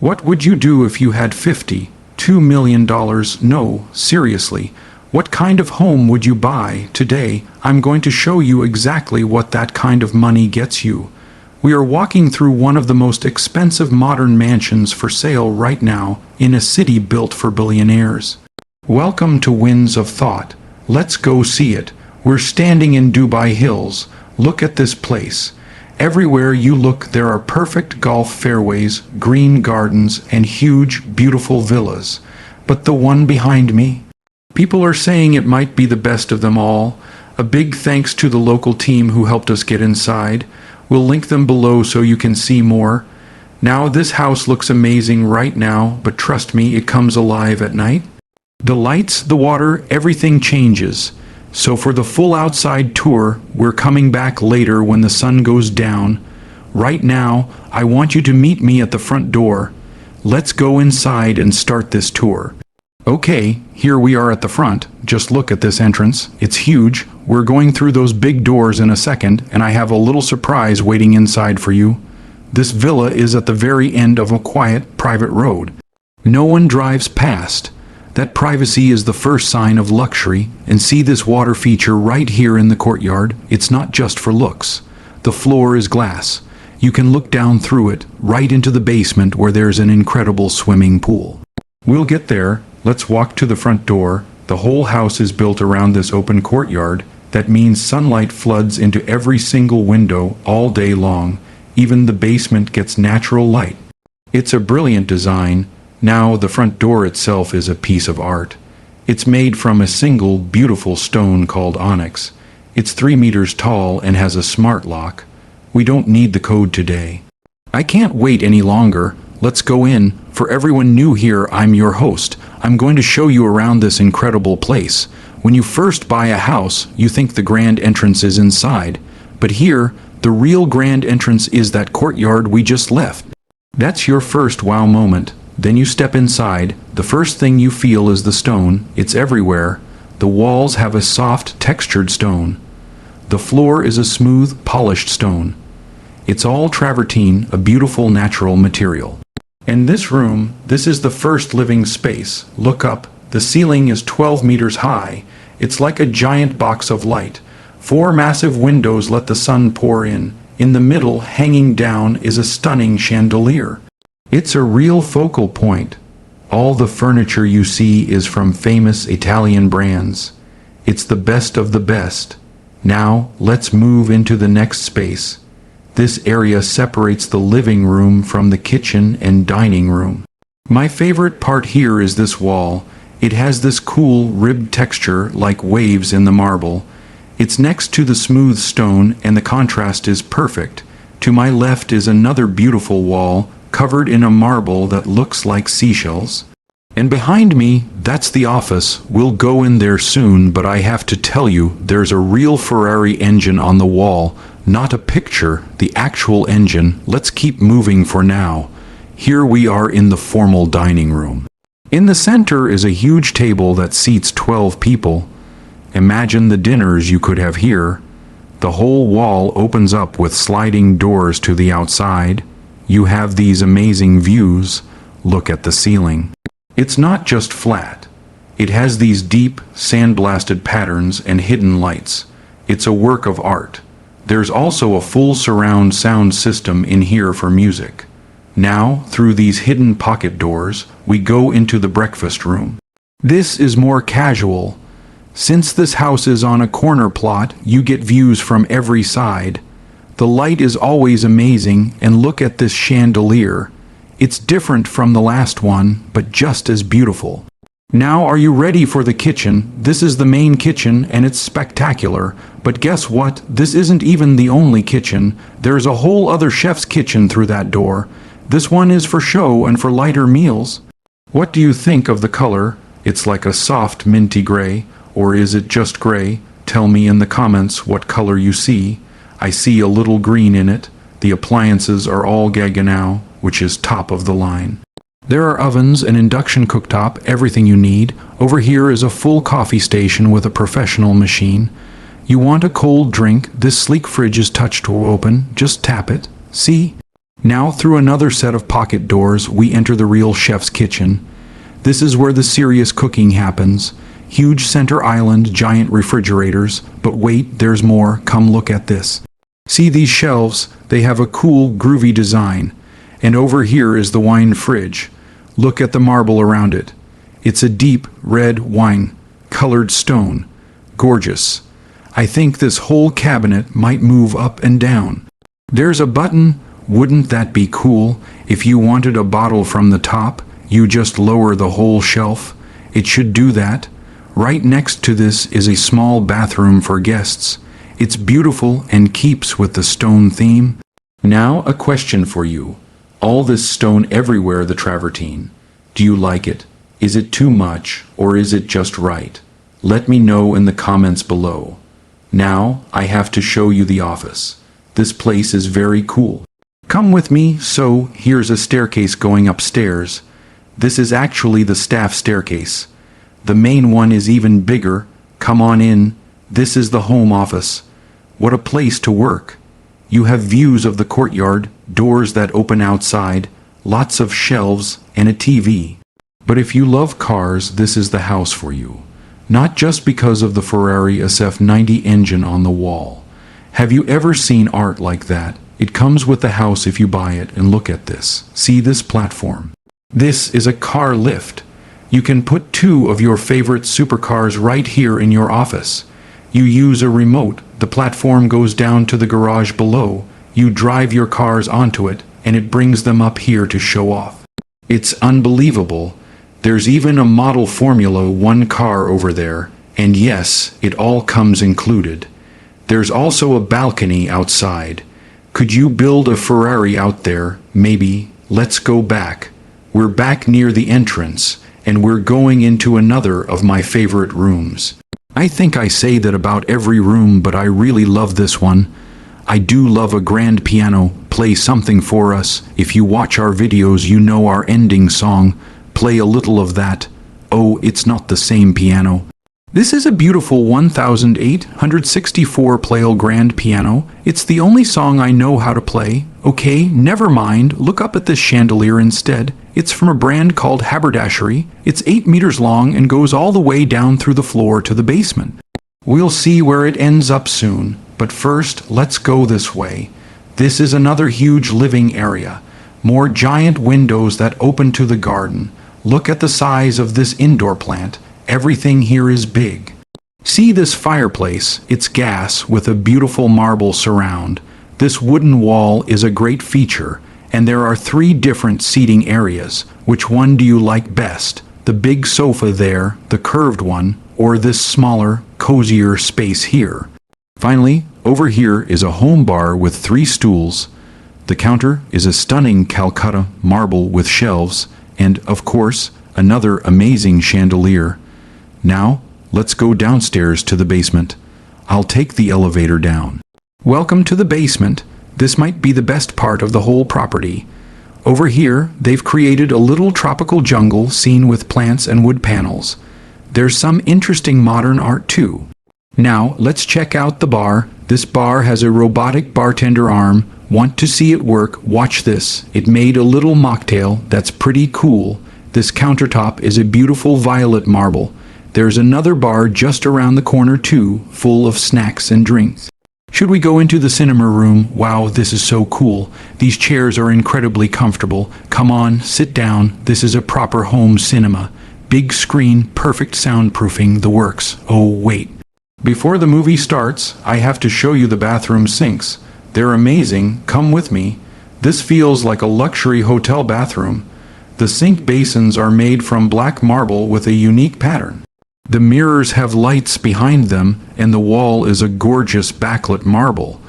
What would you do if you had $52 million? No, seriously. What kind of home would you buy? Today, I'm going to show you exactly what that kind of money gets you. We are walking through one of the most expensive modern mansions for sale right now in a city built for billionaires. Welcome to Winds of Thought. Let's go see it. We're standing in Dubai Hills. Look at this place. Everywhere you look there are perfect golf fairways, green gardens, and huge, beautiful villas. But the one behind me? People are saying it might be the best of them all. A big thanks to the local team who helped us get inside. We'll link them below so you can see more. Now this house looks amazing right now, but trust me, it comes alive at night. The lights, the water, everything changes. So for the full outside tour, we're coming back later when the sun goes down. Right now, I want you to meet me at the front door. Let's go inside and start this tour. Okay, here we are at the front. Just look at this entrance. It's huge. We're going through those big doors in a second, and I have a little surprise waiting inside for you. This villa is at the very end of a quiet, private road. No one drives past. That privacy is the first sign of luxury, and see this water feature right here in the courtyard. It's not just for looks. The floor is glass. You can look down through it, right into the basement where there's an incredible swimming pool. We'll get there. Let's walk to the front door. The whole house is built around this open courtyard. That means sunlight floods into every single window all day long. Even the basement gets natural light. It's a brilliant design. Now the front door itself is a piece of art. It's made from a single beautiful stone called onyx. It's 3 meters tall and has a smart lock. We don't need the code today. I can't wait any longer. Let's go in. For everyone new here, I'm your host. I'm going to show you around this incredible place. When you first buy a house, you think the grand entrance is inside. But here, the real grand entrance is that courtyard we just left. That's your first wow moment. Then you step inside. The first thing you feel is the stone. It's everywhere. The walls have a soft, textured stone. The floor is a smooth, polished stone. It's all travertine, a beautiful natural material. And this room, this is the first living space. Look up. The ceiling is 12 meters high. It's like a giant box of light. 4 massive windows let the sun pour in. In the middle, hanging down, is a stunning chandelier. It's a real focal point. All the furniture you see is from famous Italian brands. It's the best of the best. Now, let's move into the next space. This area separates the living room from the kitchen and dining room. My favorite part here is this wall. It has this cool, ribbed texture like waves in the marble. It's next to the smooth stone and the contrast is perfect. To my left is another beautiful wall, covered in a marble that looks like seashells. And behind me, that's the office. We'll go in there soon, but I have to tell you, there's a real Ferrari engine on the wall. Not a picture, the actual engine. Let's keep moving for now. Here we are in the formal dining room. In the center is a huge table that seats 12 people. Imagine the dinners you could have here. The whole wall opens up with sliding doors to the outside. You have these amazing views. Look at the ceiling. It's not just flat. It has these deep, sandblasted patterns and hidden lights. It's a work of art. There's also a full surround sound system in here for music. Now, through these hidden pocket doors, we go into the breakfast room. This is more casual. Since this house is on a corner plot, you get views from every side. The light is always amazing, and look at this chandelier. It's different from the last one, but just as beautiful. Now are you ready for the kitchen? This is the main kitchen, and it's spectacular. But guess what? This isn't even the only kitchen. There's a whole other chef's kitchen through that door. This one is for show and for lighter meals. What do you think of the color? It's like a soft minty gray, or is it just gray? Tell me in the comments what color you see. I see a little green in it. The appliances are all Gaggenau, which is top of the line. There are ovens, an induction cooktop, everything you need. Over here is a full coffee station with a professional machine. You want a cold drink? This sleek fridge is touch to open. Just tap it. See? Now through another set of pocket doors we enter the real chef's kitchen. This is where the serious cooking happens. Huge center island, giant refrigerators, but wait, there's more. Come look at this. See these shelves? They have a cool, groovy design. And over here is the wine fridge. Look at the marble around it. It's a deep red wine-colored stone. Gorgeous. I think this whole cabinet might move up and down. There's a button. Wouldn't that be cool? If you wanted a bottle from the top, you just lower the whole shelf. It should do that. Right next to this is a small bathroom for guests. It's beautiful and keeps with the stone theme. Now a question for you. All this stone everywhere, the travertine. Do you like it? Is it too much, or is it just right? Let me know in the comments below. Now I have to show you the office. This place is very cool. Come with me. So here's a staircase going upstairs. This is actually the staff staircase. The main one is even bigger. Come on in. This is the home office. What a place to work. You have views of the courtyard, doors that open outside, lots of shelves, and a TV. But if you love cars, this is the house for you. Not just because of the Ferrari SF90 engine on the wall. Have you ever seen art like that? It comes with the house if you buy it, and look at this. See this platform? This is a car lift. You can put 2 of your favorite supercars right here in your office. You use a remote, the platform goes down to the garage below, you drive your cars onto it, and it brings them up here to show off. It's unbelievable. There's even a model Formula 1 car over there, and yes, it all comes included. There's also a balcony outside. Could you build a Ferrari out there? Maybe. Let's go back. We're back near the entrance, and we're going into another of my favorite rooms. I think I say that about every room, but I really love this one. I do love a grand piano. Play something for us. If you watch our videos, you know our ending song. Play a little of that. Oh, it's not the same piano. This is a beautiful 1864 Pleyel grand piano. It's the only song I know how to play. Okay, never mind. Look up at this chandelier instead. It's from a brand called Haberdashery. It's 8 meters long and goes all the way down through the floor to the basement. We'll see where it ends up soon, but first, let's go this way. This is another huge living area. More giant windows that open to the garden. Look at the size of this indoor plant. Everything here is big. See this fireplace? It's gas with a beautiful marble surround. This wooden wall is a great feature, and there are 3 different seating areas. Which one do you like best? The big sofa there, the curved one, or this smaller, cozier space here? Finally, over here is a home bar with 3 stools. The counter is a stunning Calcutta marble with shelves, and, of course, another amazing chandelier. Now, let's go downstairs to the basement. I'll take the elevator down. Welcome to the basement. This might be the best part of the whole property. Over here, they've created a little tropical jungle scene with plants and wood panels. There's some interesting modern art too. Now, let's check out the bar. This bar has a robotic bartender arm. Want to see it work? Watch this. It made a little mocktail that's pretty cool. This countertop is a beautiful violet marble. There's another bar just around the corner too, full of snacks and drinks. Should we go into the cinema room? Wow, this is so cool. These chairs are incredibly comfortable. Come on, sit down. This is a proper home cinema. Big screen, perfect soundproofing, the works. Oh, wait. Before the movie starts, I have to show you the bathroom sinks. They're amazing. Come with me. This feels like a luxury hotel bathroom. The sink basins are made from black marble with a unique pattern. The mirrors have lights behind them, and the wall is a gorgeous backlit marble.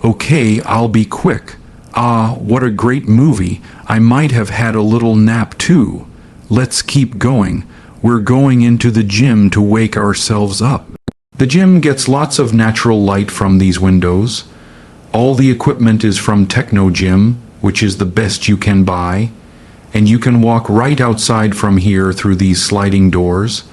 Okay, I'll be quick. Ah, what a great movie. I might have had a little nap too. Let's keep going. We're going into the gym to wake ourselves up. The gym gets lots of natural light from these windows. All the equipment is from Techno Gym, which is the best you can buy. And you can walk right outside from here through these sliding doors.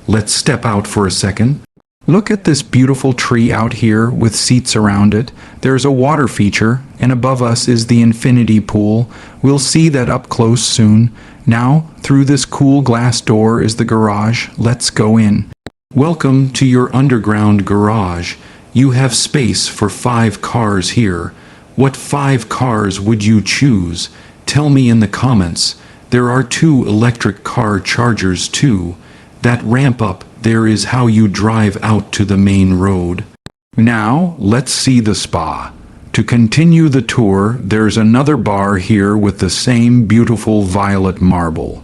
Let's step out for a second. Look at this beautiful tree out here with seats around it. There's a water feature, and above us is the infinity pool. We'll see that up close soon. Now, through this cool glass door is the garage. Let's go in. Welcome to your underground garage. You have space for 5 cars here. What 5 cars would you choose? Tell me in the comments. There are 2 electric car chargers too. That ramp up there is how you drive out to the main road. Now, let's see the spa. To continue the tour, there's another bar here with the same beautiful violet marble.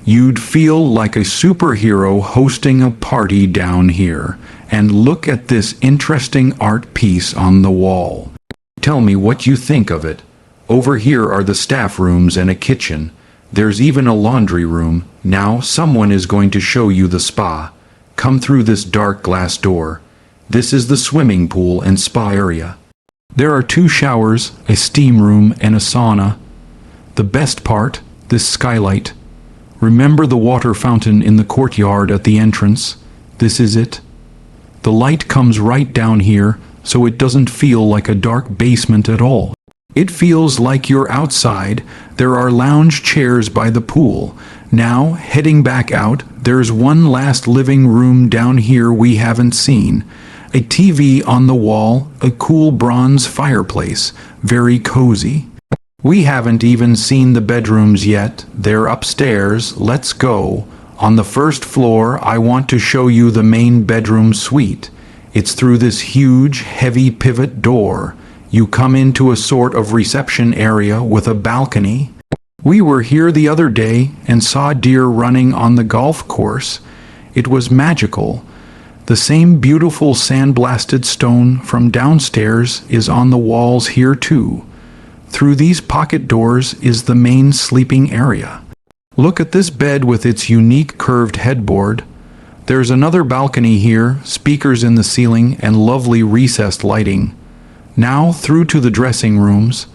You'd feel like a superhero hosting a party down here. And look at this interesting art piece on the wall. Tell me what you think of it. Over here are the staff rooms and a kitchen. There's even a laundry room. Now someone is going to show you the spa. Come through this dark glass door. This is the swimming pool and spa area. There are 2 showers, a steam room, and a sauna. The best part, this skylight. Remember the water fountain in the courtyard at the entrance? This is it. The light comes right down here, so it doesn't feel like a dark basement at all. It feels like you're outside. There are lounge chairs by the pool. Now, heading back out, there's one last living room down here we haven't seen. A TV on the wall, a cool bronze fireplace, very cozy. We haven't even seen the bedrooms yet. They're upstairs. Let's go. On the first floor, I want to show you the main bedroom suite. It's through this huge, heavy pivot door. You come into a sort of reception area with a balcony. We were here the other day and saw deer running on the golf course. It was magical. The same beautiful sandblasted stone from downstairs is on the walls here too. Through these pocket doors is the main sleeping area. Look at this bed with its unique curved headboard. There's another balcony here, speakers in the ceiling, and lovely recessed lighting. Now through to the dressing rooms.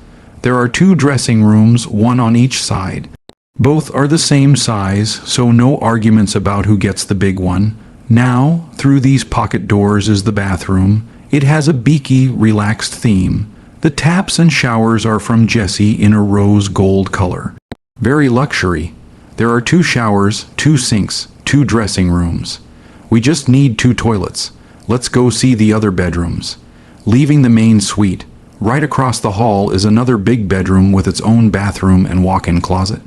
There are 2 dressing rooms, one on each side. Both are the same size, so no arguments about who gets the big one. Now, through these pocket doors is the bathroom. It has a beaky, relaxed theme. The taps and showers are from Jessie in a rose gold color. Very luxury. There are 2 showers, 2 sinks, 2 dressing rooms. We just need 2 toilets. Let's go see the other bedrooms. Leaving the main suite, right across the hall is another big bedroom with its own bathroom and walk-in closet.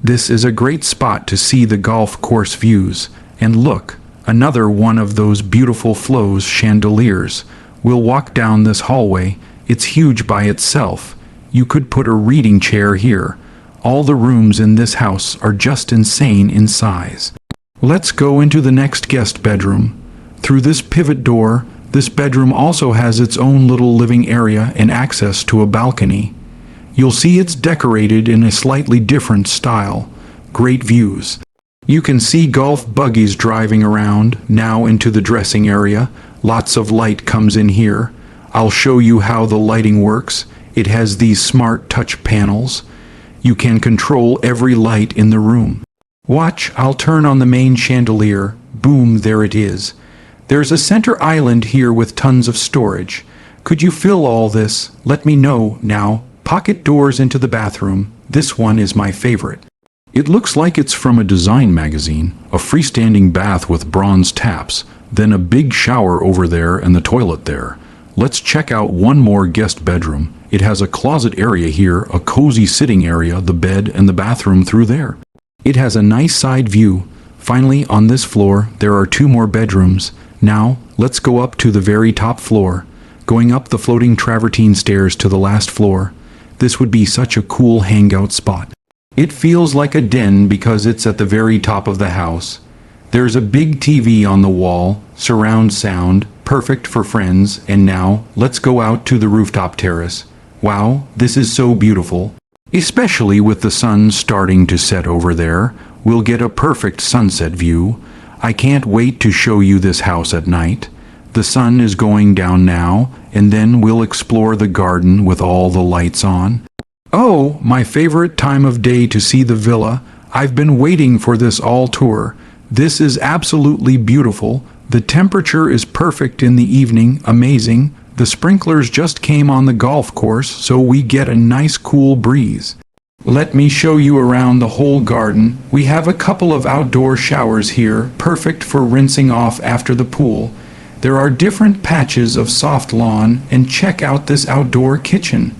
This is a great spot to see the golf course views. And look, another one of those beautiful flows chandeliers. We'll walk down this hallway. It's huge by itself. You could put a reading chair here. All the rooms in this house are just insane in size. Let's go into the next guest bedroom. Through this pivot door, this bedroom also has its own little living area and access to a balcony. You'll see it's decorated in a slightly different style. Great views. You can see golf buggies driving around. Now into the dressing area. Lots of light comes in here. I'll show you how the lighting works. It has these smart touch panels. You can control every light in the room. Watch, I'll turn on the main chandelier. Boom, there it is. There's a center island here with tons of storage. Could you fill all this? Let me know. Now, pocket doors into the bathroom. This one is my favorite. It looks like it's from a design magazine. A freestanding bath with bronze taps, then a big shower over there and the toilet there. Let's check out one more guest bedroom. It has a closet area here, a cozy sitting area, the bed, and the bathroom through there. It has a nice side view. Finally, on this floor, there are 2 more bedrooms. Now, let's go up to the very top floor. Going up the floating travertine stairs to the last floor. This would be such a cool hangout spot. It feels like a den because it's at the very top of the house. There's a big TV on the wall, surround sound, perfect for friends, and now, let's go out to the rooftop terrace. Wow, this is so beautiful. Especially with the sun starting to set over there, we'll get a perfect sunset view. I can't wait to show you this house at night. The sun is going down now, and then we'll explore the garden with all the lights on. Oh, my favorite time of day to see the villa. I've been waiting for this all tour. This is absolutely beautiful. The temperature is perfect in the evening, amazing. The sprinklers just came on the golf course, so we get a nice cool breeze. Let me show you around the whole garden. We have a couple of outdoor showers here, perfect for rinsing off after the pool. There are different patches of soft lawn, and check out this outdoor kitchen.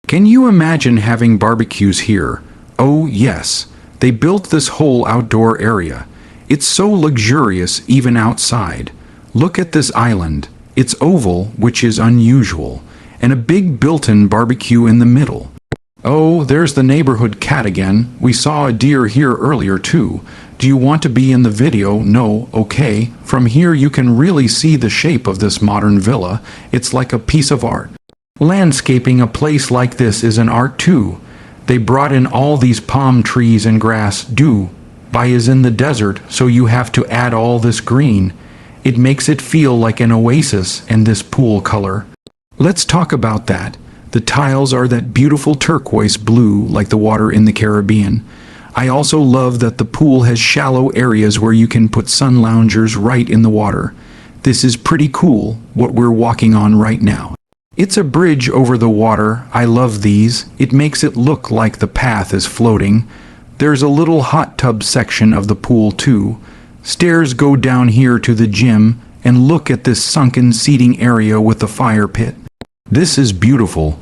Can you imagine having barbecues here? Oh yes, they built this whole outdoor area. It's so luxurious even outside. Look at this island. It's oval, which is unusual, and a big built-in barbecue in the middle. Oh, there's the neighborhood cat again. We saw a deer here earlier too. Do you want to be in the video? No, okay. From here you can really see the shape of this modern villa. It's like a piece of art. Landscaping a place like this is an art too. They brought in all these palm trees and grass. Dubai is in the desert, so you have to add all this green. It makes it feel like an oasis, and this pool color. Let's talk about that. The tiles are that beautiful turquoise blue like the water in the Caribbean. I also love that the pool has shallow areas where you can put sun loungers right in the water. This is pretty cool, what we're walking on right now. It's a bridge over the water. I love these. It makes it look like the path is floating. There's a little hot tub section of the pool too. Stairs go down here to the gym, and look at this sunken seating area with the fire pit. This is beautiful.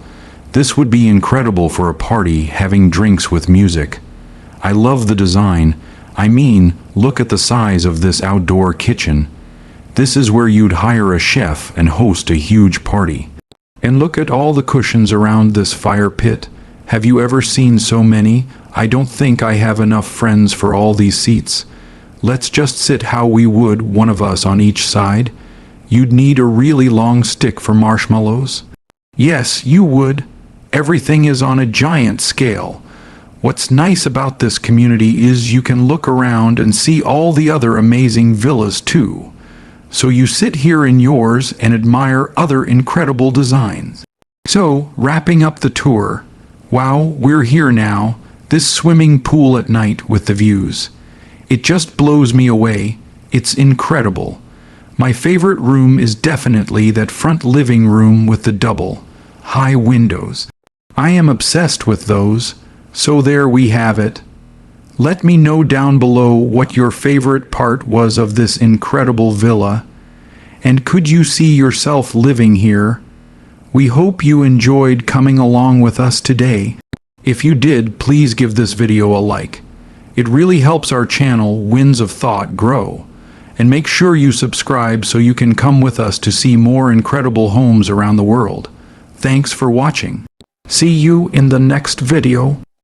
This would be incredible for a party, having drinks with music. I love the design. I mean, look at the size of this outdoor kitchen. This is where you'd hire a chef and host a huge party. And look at all the cushions around this fire pit. Have you ever seen so many? I don't think I have enough friends for all these seats. Let's just sit how we would, one of us on each side. You'd need a really long stick for marshmallows. Yes, you would. Everything is on a giant scale. What's nice about this community is you can look around and see all the other amazing villas too. So you sit here in yours and admire other incredible designs. So, wrapping up the tour. Wow, we're here now. This swimming pool at night with the views. It just blows me away. It's incredible. My favorite room is definitely that front living room with the double high windows. I am obsessed with those. So there we have it. Let me know down below what your favorite part was of this incredible villa. And could you see yourself living here? We hope you enjoyed coming along with us today. If you did, please give this video a like. It really helps our channel, Winds of Thought, grow. And make sure you subscribe so you can come with us to see more incredible homes around the world. Thanks for watching. See you in the next video.